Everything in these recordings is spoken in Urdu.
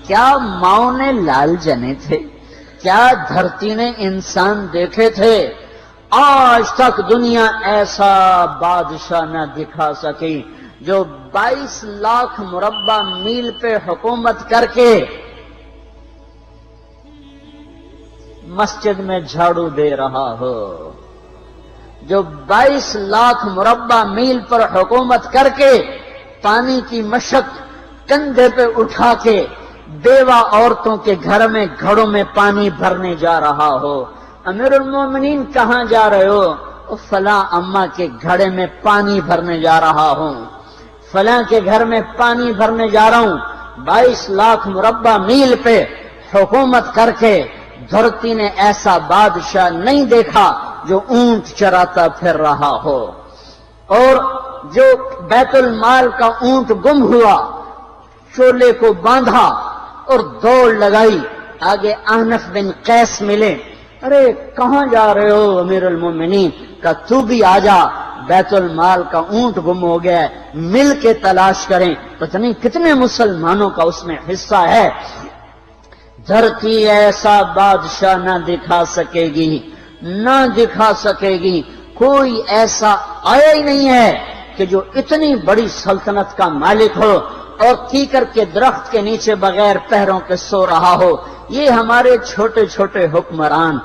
کیا ماؤں نے لال جنے تھے؟ کیا دھرتی نے انسان دیکھے تھے؟ آج تک دنیا ایسا بادشاہ نہ دکھا سکی جو 22 لاکھ مربع میل پہ حکومت کر کے مسجد میں جھاڑو دے رہا ہو، جو 22 لاکھ مربع میل پر حکومت کر کے پانی کی مشق کندھے پہ اٹھا کے بیوہ عورتوں کے گھر میں گھڑوں میں پانی بھرنے جا رہا ہو۔ امیر المومنین کہاں جا رہے ہو؟ فلاں اماں کے گھڑے میں پانی بھرنے جا رہا ہوں، فلاں کے گھر میں پانی بھرنے جا رہا ہوں۔ 22 لاکھ مربع میل پہ حکومت کر کے دھرتی نے ایسا بادشاہ نہیں دیکھا جو اونٹ چراتا پھر رہا ہو، اور جو بیت المال کا اونٹ گم ہوا، چولے کو باندھا اور دوڑ لگائی، آگے احنف بن قیس ملے، ارے کہاں جا رہے ہو امیر المومنین؟ کہ تو بھی آ جا، بیت المال کا اونٹ گم ہو گیا ہے، مل کے تلاش کریں۔ پتہ نہیں کتنے مسلمانوں کا اس میں حصہ ہے۔ دھرتی ایسا بادشاہ نہ دکھا سکے گی، نہ دکھا سکے گی، کوئی ایسا آیا ہی نہیں ہے کہ جو اتنی بڑی سلطنت کا مالک ہو اور کیکر کے درخت کے نیچے بغیر پیروں کے سو رہا ہو۔ یہ ہمارے چھوٹے چھوٹے حکمران،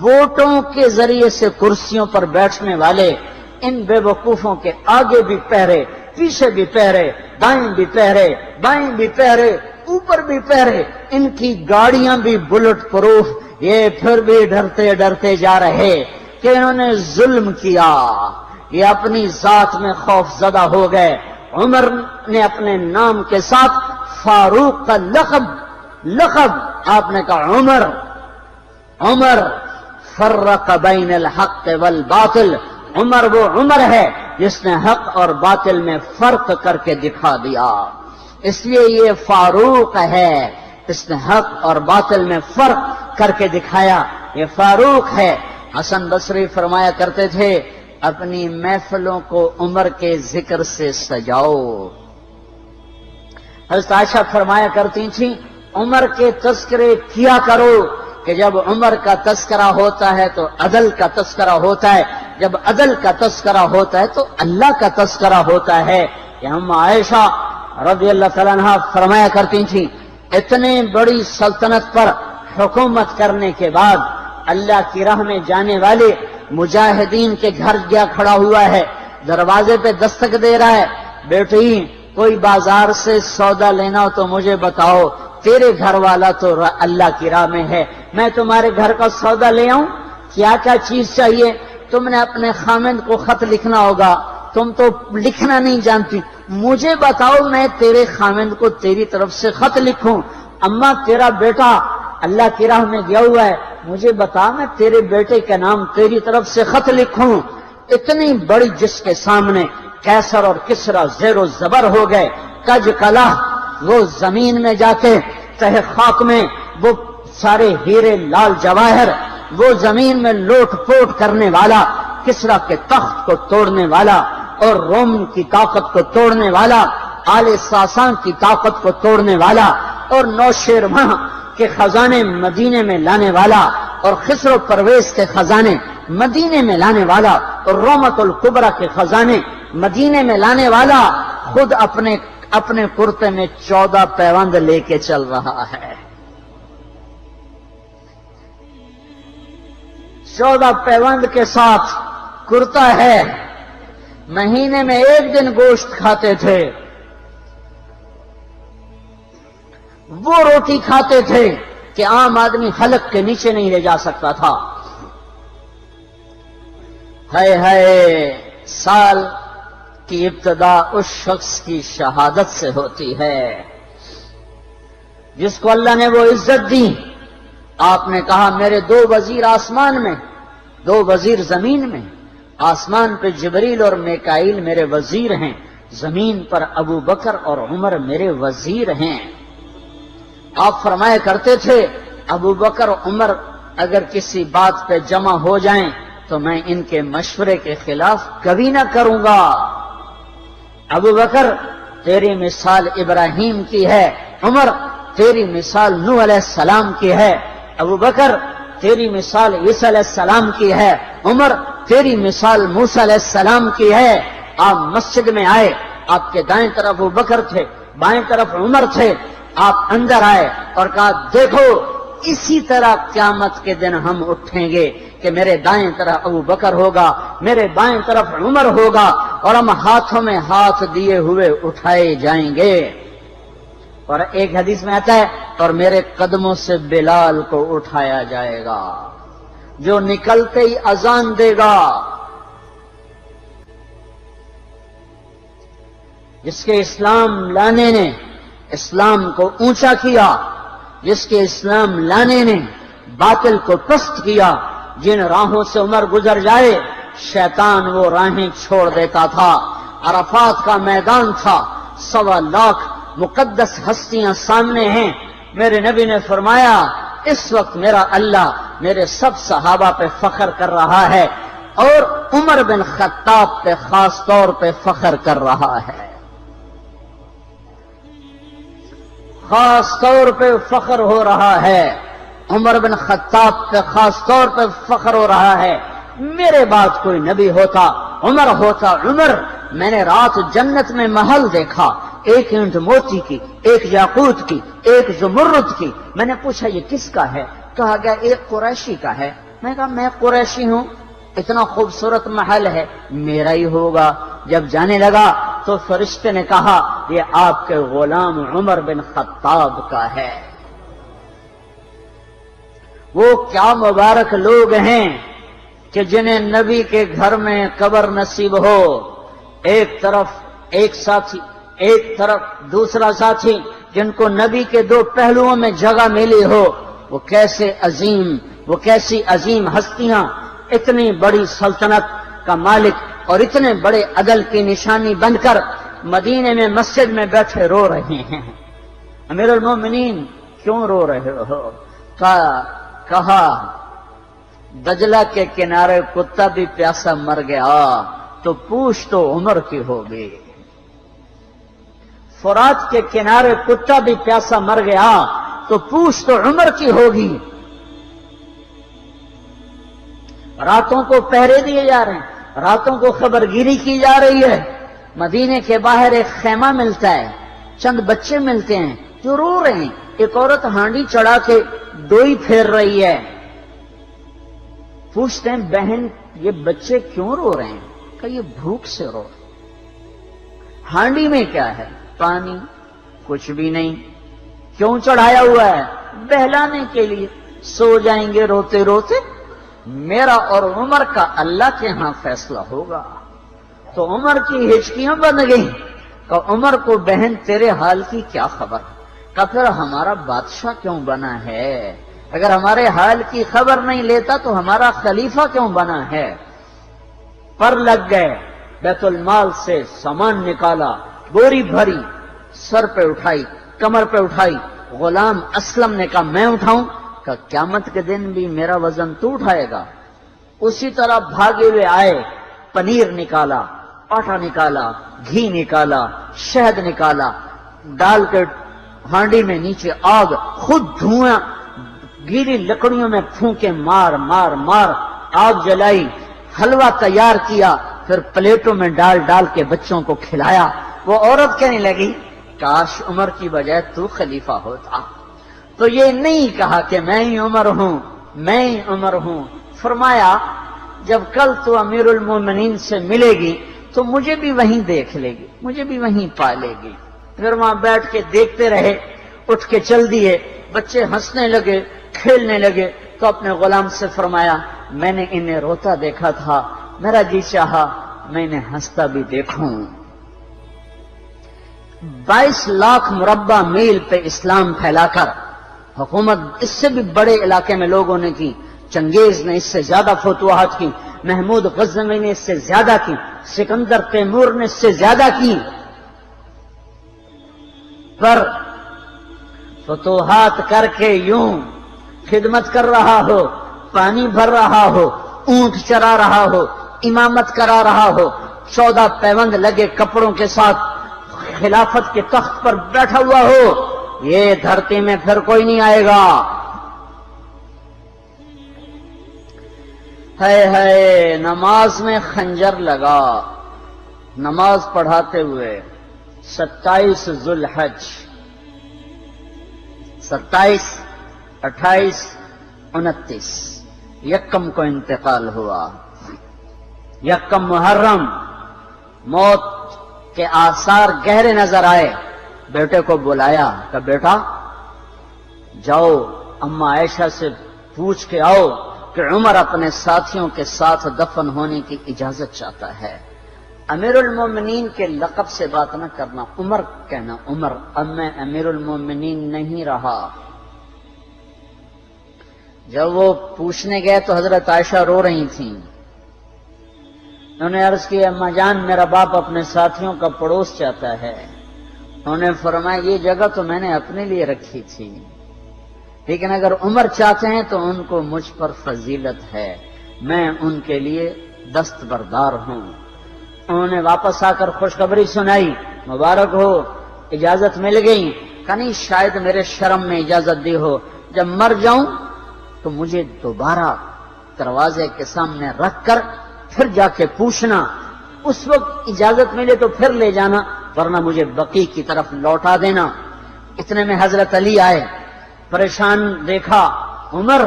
ووٹوں کے ذریعے سے کرسیوں پر بیٹھنے والے، ان بے وقوفوں کے آگے بھی پہرے، پیچھے بھی پہرے، دائیں بھی پہرے، بائیں بھی پہرے، اوپر بھی پہرے، ان کی گاڑیاں بھی بلٹ پروف، یہ پھر بھی ڈرتے ڈرتے جا رہے کہ انہوں نے ظلم کیا، یہ اپنی ذات میں خوف زدہ ہو گئے۔ عمر نے اپنے نام کے ساتھ فاروق کا لقب آپ نے کہا عمر فرق بین الحق والباطل، عمر وہ عمر ہے جس نے حق اور باطل میں فرق کر کے دکھا دیا، اس لیے یہ فاروق ہے، اس نے حق اور باطل میں فرق کر کے دکھایا، یہ فاروق ہے۔ حسن بصری فرمایا کرتے تھے اپنی محفلوں کو عمر کے ذکر سے سجاؤ۔ حضرت عائشہ فرمایا کرتی تھیں عمر کے تذکرے کیا کرو، کہ جب عمر کا تذکرہ ہوتا ہے تو عدل کا تذکرہ ہوتا ہے، جب عدل کا تذکرہ ہوتا ہے تو اللہ کا تذکرہ ہوتا ہے۔ کہ ہم عائشہ رضی اللہ تعالیٰ عنہ فرمایا کرتی تھیں اتنے بڑی سلطنت پر حکومت کرنے کے بعد اللہ کی راہ میں جانے والے مجاہدین کے گھر گیا کھڑا ہوا ہے، دروازے پہ دستک دے رہا ہے، بیٹی کوئی بازار سے سودا لینا ہو تو مجھے بتاؤ، تیرے گھر والا تو اللہ کی راہ میں ہے، میں تمہارے گھر کا سودا لے آؤں، کیا کیا چیز چاہیے؟ تم نے اپنے خامند کو خط لکھنا ہوگا، تم تو لکھنا نہیں جانتی، مجھے بتاؤ میں تیرے خامند کو تیری طرف سے خط لکھوں۔ اماں تیرا بیٹا اللہ کی راہ میں گیا ہوا ہے، مجھے بتا میں تیرے بیٹے کا نام تیری طرف سے خط لکھوں۔ اتنی بڑی جس کے سامنے قیصر اور کسرا زیر و زبر ہو گئے، کج کلا، وہ زمین میں جا کے تہ خاک میں وہ سارے ہیرے لال جواہر، وہ زمین میں لوٹ پوٹ کرنے والا، کسرا کے تخت کو توڑنے والا اور روم کی طاقت کو توڑنے والا، آل ساسان کی طاقت کو توڑنے والا اور نوشیروان کے خزانے مدینے میں لانے والا اور خسرو پرویز کے خزانے مدینے میں لانے والا اور رومت الکبرى کے خزانے مدینے میں لانے والا خود اپنے کرتے میں 14 پیوند لے کے چل رہا ہے۔ 14 پیوند کے ساتھ کرتا ہے، مہینے میں 1 دن گوشت کھاتے تھے، وہ روٹی کھاتے تھے کہ عام آدمی حلق کے نیچے نہیں لے جا سکتا تھا۔ ہے سال کی ابتدا اس شخص کی شہادت سے ہوتی ہے جس کو اللہ نے وہ عزت دی۔ آپ نے کہا میرے 2 وزیر آسمان میں، 2 وزیر زمین میں، آسمان پہ جبریل اور میکائیل میرے وزیر ہیں، زمین پر ابو بکر اور عمر میرے وزیر ہیں۔ آپ فرمایا کرتے تھے ابو بکر اور عمر اگر کسی بات پہ جمع ہو جائیں تو میں ان کے مشورے کے خلاف کبھی نہ کروں گا۔ ابو بکر تیری مثال ابراہیم کی ہے، عمر تیری مثال نوح علیہ السلام کی ہے، ابو بکر تیری مثال عیسیٰ علیہ السلام کی ہے، عمر تیری مثال موسیٰ علیہ السلام کی ہے۔ آپ مسجد میں آئے، آپ کے دائیں طرف ابو بکر تھے، بائیں طرف عمر تھے، آپ اندر آئے اور کہا دیکھو اسی طرح قیامت کے دن ہم اٹھیں گے کہ میرے دائیں طرف ابو بکر ہوگا، میرے بائیں طرف عمر ہوگا، اور ہم ہاتھوں میں ہاتھ دیے ہوئے اٹھائے جائیں گے۔ اور ایک حدیث میں آتا ہے اور میرے قدموں سے بلال کو اٹھایا جائے گا، جو نکلتے ہی اذان دے گا۔ جس کے اسلام لانے نے اسلام کو اونچا کیا، جس کے اسلام لانے نے باطل کو پست کیا، جن راہوں سے عمر گزر جائے شیطان وہ راہیں چھوڑ دیتا تھا۔ عرفات کا میدان تھا، 1.25 لاکھ مقدس ہستیاں سامنے ہیں۔ میرے نبی نے فرمایا اس وقت میرا اللہ میرے سب صحابہ پہ فخر کر رہا ہے، اور عمر بن خطاب پہ خاص طور پہ فخر کر رہا ہے، خاص طور پہ فخر ہو رہا ہے۔ عمر بن خطاب پہ خاص طور پہ فخر ہو رہا ہے۔ میرے بعد کوئی نبی ہوتا عمر ہوتا۔ عمر، میں نے رات جنت میں محل دیکھا، ایک اینٹ موتی کی، ایک یاقوت کی، ایک زمرد کی۔ میں نے پوچھا یہ کس کا ہے؟ کہا گیا ایک قریشی کا ہے۔ میں کہا میں قریشی ہوں، اتنا خوبصورت محل ہے، میرا ہی ہوگا۔ جب جانے لگا تو فرشتے نے کہا یہ آپ کے غلام عمر بن خطاب کا ہے۔ وہ کیا مبارک لوگ ہیں کہ جنہیں نبی کے گھر میں قبر نصیب ہو، ایک طرف ایک ساتھی، ایک طرف دوسرا ساتھی، جن کو نبی کے 2 پہلوؤں میں جگہ ملی ہو۔ وہ کیسی عظیم ہستیاں، اتنی بڑی سلطنت کا مالک اور اتنے بڑے عدل کی نشانی بن کر مدینے میں مسجد میں بیٹھے رو رہے ہیں۔ امیر المومنین کیوں رو رہے ہو؟ کہا دجلہ کے کنارے کتا بھی پیاسا مر گیا تو پوچھ تو عمر کی ہوگی۔ فرات کے کنارے کتا بھی پیاسا مر گیا تو پوچھ تو عمر کی ہوگی۔ راتوں کو پہرے دیے جا رہے ہیں، راتوں کو خبرگیری کی جا رہی ہے۔ مدینے کے باہر ایک خیمہ ملتا ہے، چند بچے ملتے ہیں جو رو رہے ہیں۔ ایک عورت ہانڈی چڑھا کے ڈوئی پھیر رہی ہے۔ پوچھتے ہیں بہن یہ بچے کیوں رو رہے ہیں؟ کہ یہ بھوک سے رو رہے ہیں۔ ہانڈی میں کیا ہے؟ پانی، کچھ بھی نہیں۔ کیوں چڑھایا ہوا ہے؟ بہلانے کے لیے۔ سو جائیں گے روتے روتے، میرا اور عمر کا اللہ کے ہاں فیصلہ ہوگا۔ تو عمر کی ہچکیاں بن گئیں کہ عمر کو بہن تیرے حال کی کیا خبر؟ کہ پھر ہمارا بادشاہ کیوں بنا ہے؟ اگر ہمارے حال کی خبر نہیں لیتا تو ہمارا خلیفہ کیوں بنا ہے؟ پر لگ گئے، بیت المال سے سامان نکالا، بوری بھری، سر پہ اٹھائی، کمر پہ اٹھائی۔ غلام اسلم نے کہا میں اٹھاؤں؟ کہ قیامت کے دن بھی میرا وزن تو اٹھائے گا۔ اسی طرح بھاگے ہوئے آئے، پنیر نکالا، آٹا نکالا، گھی نکالا، شہد نکالا، ڈال کے ہانڈی میں نیچے آگ، خود دھواں، گیلی لکڑیوں میں پھونکے مار مار مار آگ جلائی، حلوہ تیار کیا، پھر پلیٹوں میں ڈال ڈال کے بچوں کو کھلایا۔ وہ عورت کہنے لگی کاش عمر کی بجائے تو خلیفہ ہوتا۔ تو یہ نہیں کہا کہ میں ہی عمر ہوں، میں ہی عمر ہوں۔ فرمایا جب کل تو امیر المومنین سے ملے گی تو مجھے بھی وہیں دیکھ لے گی، مجھے بھی وہیں پا لے گی۔ پھر وہاں بیٹھ کے دیکھتے رہے، اٹھ کے چل دیے۔ بچے ہنسنے لگے، کھیلنے لگے، تو اپنے غلام سے فرمایا میں نے انہیں روتا دیکھا تھا، میرا جی چاہا میں انہیں ہنستا بھی دیکھوں۔ 22 لاکھ مربع میل پہ اسلام پھیلا کر حکومت اس سے بھی بڑے علاقے میں لوگوں نے کی۔ چنگیز نے اس سے زیادہ فتوحات کی، محمود غزنوی نے اس سے زیادہ کی، سکندر تیمور نے اس سے زیادہ کی۔ پر فتوحات کر کے یوں خدمت کر رہا ہو، پانی بھر رہا ہو، اونٹ چرا رہا ہو، امامت کرا رہا ہو، 14 پیوند لگے کپڑوں کے ساتھ خلافت کے تخت پر بیٹھا ہوا ہو، یہ دھرتی میں پھر کوئی نہیں آئے گا۔ ہے نماز میں خنجر لگا، نماز پڑھاتے ہوئے 27 ذوالحج، 27، 28، 29 یکم کو انتقال ہوا۔ یکم محرم موت کے آثار گہرے نظر آئے، بیٹے کو بلایا کہ بیٹا جاؤ اما عائشہ سے پوچھ کے آؤ کہ عمر اپنے ساتھیوں کے ساتھ دفن ہونے کی اجازت چاہتا ہے۔ امیر المومنین کے لقب سے بات نہ کرنا، عمر کہنا، عمر، اب میں امیر المومنین نہیں رہا۔ جب وہ پوچھنے گئے تو حضرت عائشہ رو رہی تھیں۔ انہوں نے عرض کی اما جان میرا باپ اپنے ساتھیوں کا پڑوس چاہتا ہے۔ انہوں نے فرمایا یہ جگہ تو میں نے اپنے لیے رکھی تھی، لیکن اگر عمر چاہتے ہیں تو ان کو مجھ پر فضیلت ہے، میں ان کے لیے دستبردار ہوں۔ انہوں نے واپس آ کر خوشخبری سنائی، مبارک ہو اجازت مل گئی۔ کہ نہیں شاید میرے شرم میں اجازت دی ہو، جب مر جاؤں تو مجھے دوبارہ دروازے کے سامنے رکھ کر پھر جا کے پوچھنا، اس وقت اجازت ملے تو پھر لے جانا، ورنہ مجھے بقیع کی طرف لوٹا دینا۔ اتنے میں حضرت علی آئے، پریشان دیکھا، عمر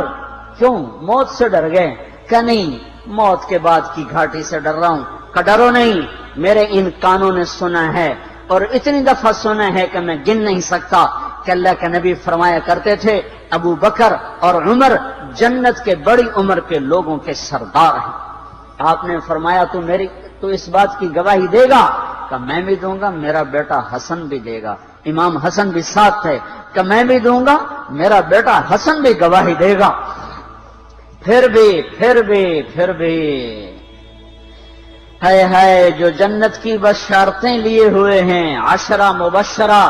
کیوں موت سے ڈر گئے؟ کہ نہیں موت کے بعد کی گھاٹی سے ڈر رہا ہوں۔ کہ ڈرو نہیں، میرے ان کانوں نے سنا ہے اور اتنی دفعہ سنا ہے کہ میں گن نہیں سکتا کہ اللہ کے نبی فرمایا کرتے تھے ابو بکر اور عمر جنت کے بڑی عمر کے لوگوں کے سردار ہیں۔ آپ نے فرمایا تو اس بات کی گواہی دے گا؟ کہ میں بھی دوں گا، میرا بیٹا حسن بھی دے گا۔ امام حسن بھی ساتھ تھے کہ میں بھی دوں گا، میرا بیٹا حسن بھی گواہی دے گا۔ پھر بھی ہے جو جنت کی بشارتیں لیے ہوئے ہیں، 10 مبشرہ،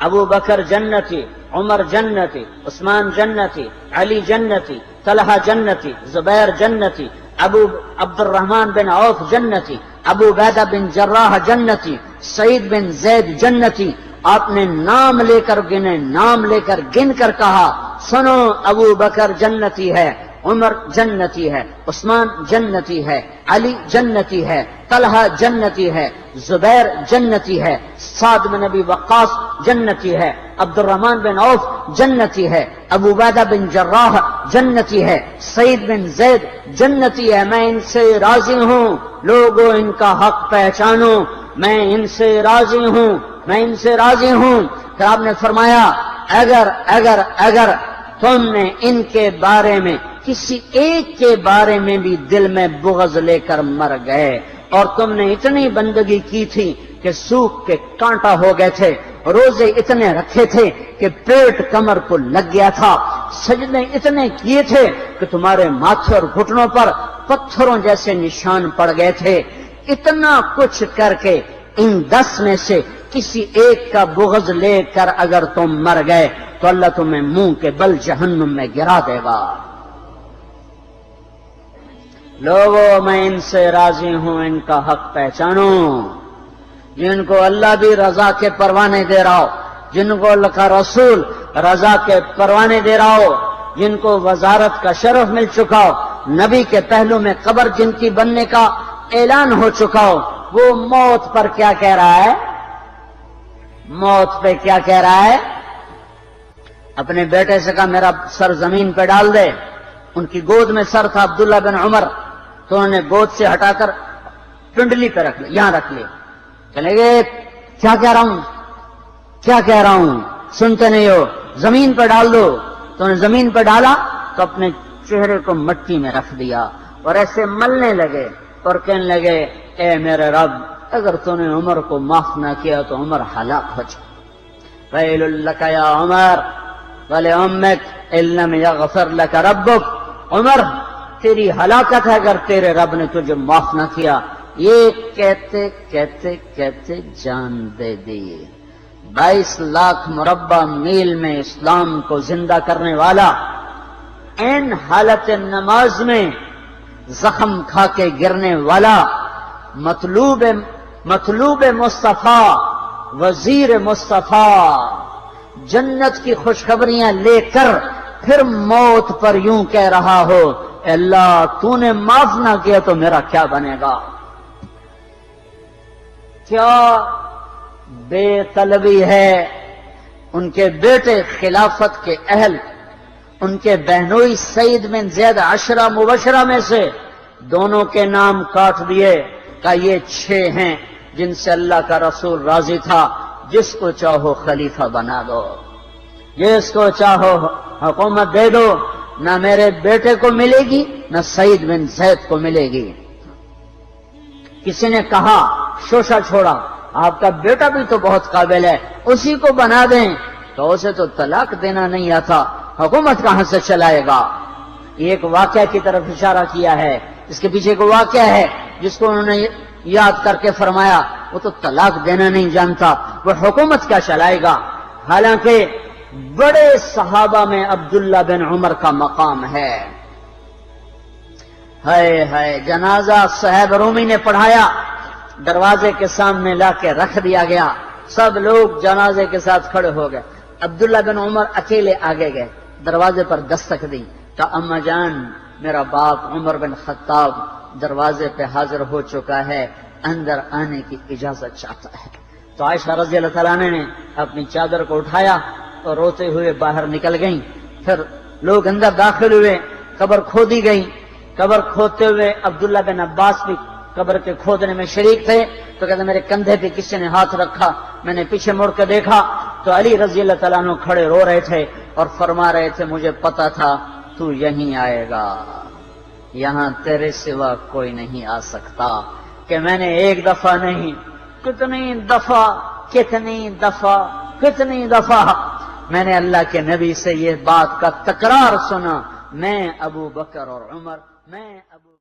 ابو بکر جنتی، عمر جنتی، عثمان جنتی، علی جنتی، طلحہ جنتی، زبیر جنتی، ابو عبد الرحمن بن عوف جنتی، ابو عبیدہ بن جراح جنتی، سعید بن زید جنتی۔ آپ نے نام لے کر گنے، نام لے کر گن کر کہا سنو ابو بکر جنتی ہے، عمر جنتی ہے، عثمان جنتی ہے، علی جنتی ہے، طلحہ جنتی ہے، زبیر جنتی ہے، سعد بن ابی وقاص جنتی ہے، عبد الرحمن بن عوف جنتی ہے، ابو عبیدہ بن جراح جنتی ہے، سعید بن زید جنتی ہے۔ میں ان سے راضی ہوں، لوگوں ان کا حق پہچانو، میں ان سے راضی ہوں، میں ان سے راضی ہوں۔ پھر آپ نے فرمایا اگر تم نے ان کے بارے میں کسی ایک کے بارے میں بھی دل میں بغض لے کر مر گئے، اور تم نے اتنی بندگی کی تھی کہ سوکھ کے کانٹا ہو گئے تھے، روزے اتنے رکھے تھے کہ پیٹ کمر کو لگ گیا تھا، سجدے اتنے کیے تھے کہ تمہارے ماتھے اور گھٹنوں پر پتھروں جیسے نشان پڑ گئے تھے، اتنا کچھ کر کے ان 10 میں سے کسی ایک کا بغض لے کر اگر تم مر گئے تو اللہ تمہیں منہ کے بل جہنم میں گرا دے گا۔ لوگوں میں ان سے راضی ہوں، ان کا حق پہچانو، جن کو اللہ بھی رضا کے پروانے دے رہا ہو، جن کو اللہ کا رسول رضا کے پروانے دے رہا ہو، جن کو وزارت کا شرف مل چکا ہو، نبی کے پہلو میں قبر جن کی بننے کا اعلان ہو چکا ہو، وہ موت پر کیا کہہ رہا ہے؟ موت پہ کیا کہہ رہا ہے؟ اپنے بیٹے سے کہا میرا سر زمین پہ ڈال دے۔ ان کی گود میں سر تھا عبداللہ بن عمر، تو انہوں نے گود سے ہٹا کر پنڈلی پہ رکھ لیا، یہاں رکھ لیا۔ چلے گئے کیا کہہ رہا ہوں سنتے نہیں ہو، زمین پہ ڈال دو۔ تو انہوں نے زمین پہ ڈالا تو اپنے چہرے کو مٹی میں رکھ دیا اور ایسے ملنے لگے اور کہنے لگے اے میرے رب اگر تو نے عمر کو معاف نہ کیا تو عمر ہلاک ہو جائے۔ ویل لک یا عمر ولامک ان لم یغفر لک ربک، عمر تیری ہلاکت ہے اگر تیرے رب نے تجھے معاف نہ کیا۔ یہ کہتے کہتے کہتے جان دے دی۔ 22 لاکھ مربع میل میں اسلام کو زندہ کرنے والا این حالت نماز میں زخم کھا کے گرنے والا، مطلوب مصطفیٰ، وزیر مصطفیٰ، جنت کی خوشخبریاں لے کر پھر موت پر یوں کہہ رہا ہو اے اللہ تو نے معاف نہ کیا تو میرا کیا بنے گا؟ کیا بے طلبی ہے۔ ان کے بیٹے خلافت کے اہل، ان کے بہنوئی سعید بن زید 10 مبشرہ میں سے دونوں کے نام کاٹ دیے کہ یہ 6 ہیں جن سے اللہ کا رسول راضی تھا، جس کو چاہو خلیفہ بنا دو، جس کو چاہو حکومت دے دو، نہ میرے بیٹے کو ملے گی نہ سعید بن زید کو ملے گی۔ کسی نے کہا شوشہ چھوڑا، آپ کا بیٹا بھی تو بہت قابل ہے، اسی کو بنا دیں، تو اسے تو طلاق دینا نہیں آتا، حکومت کہاں سے چلائے گا؟ ایک واقعہ کی طرف اشارہ کیا ہے، اس کے پیچھے ایک واقعہ ہے جس کو انہوں نے یاد کر کے فرمایا وہ تو طلاق دینا نہیں جانتا، وہ حکومت کیا چلائے گا؟ حالانکہ بڑے صحابہ میں عبداللہ بن عمر کا مقام ہے۔ ہائے جنازہ صہیب رومی نے پڑھایا، دروازے کے سامنے لا کے رکھ دیا گیا، سب لوگ جنازے کے ساتھ کھڑے ہو گئے، عبداللہ بن عمر اکیلے آگے گئے، دروازے پر دستک دی، کہا اما جان میرا باپ عمر بن خطاب دروازے پہ حاضر ہو چکا ہے، اندر آنے کی اجازت چاہتا ہے۔ تو عائشہ رضی اللہ تعالیٰ عنہ نے اپنی چادر کو اٹھایا اور روتے ہوئے باہر نکل گئیں۔ پھر لوگ اندر داخل ہوئے، قبر کھودی گئی، قبر کھودتے ہوئے عبداللہ بن عباس بھی قبر کے کھودنے میں شریک تھے، تو کہتے میرے کندھے پہ کسی نے ہاتھ رکھا، میں نے پیچھے مڑ کے دیکھا تو علی رضی اللہ تعالیٰ عنہ کھڑے رو رہے تھے اور فرما رہے تھے مجھے پتا تھا تو یہیں آئے گا، یہاں تیرے سوا کوئی نہیں آ سکتا۔ کہ میں نے ایک دفعہ نہیں کتنی دفعہ میں نے اللہ کے نبی سے یہ بات کا تکرار سنا، میں ابو بکر اور عمر، میں ابو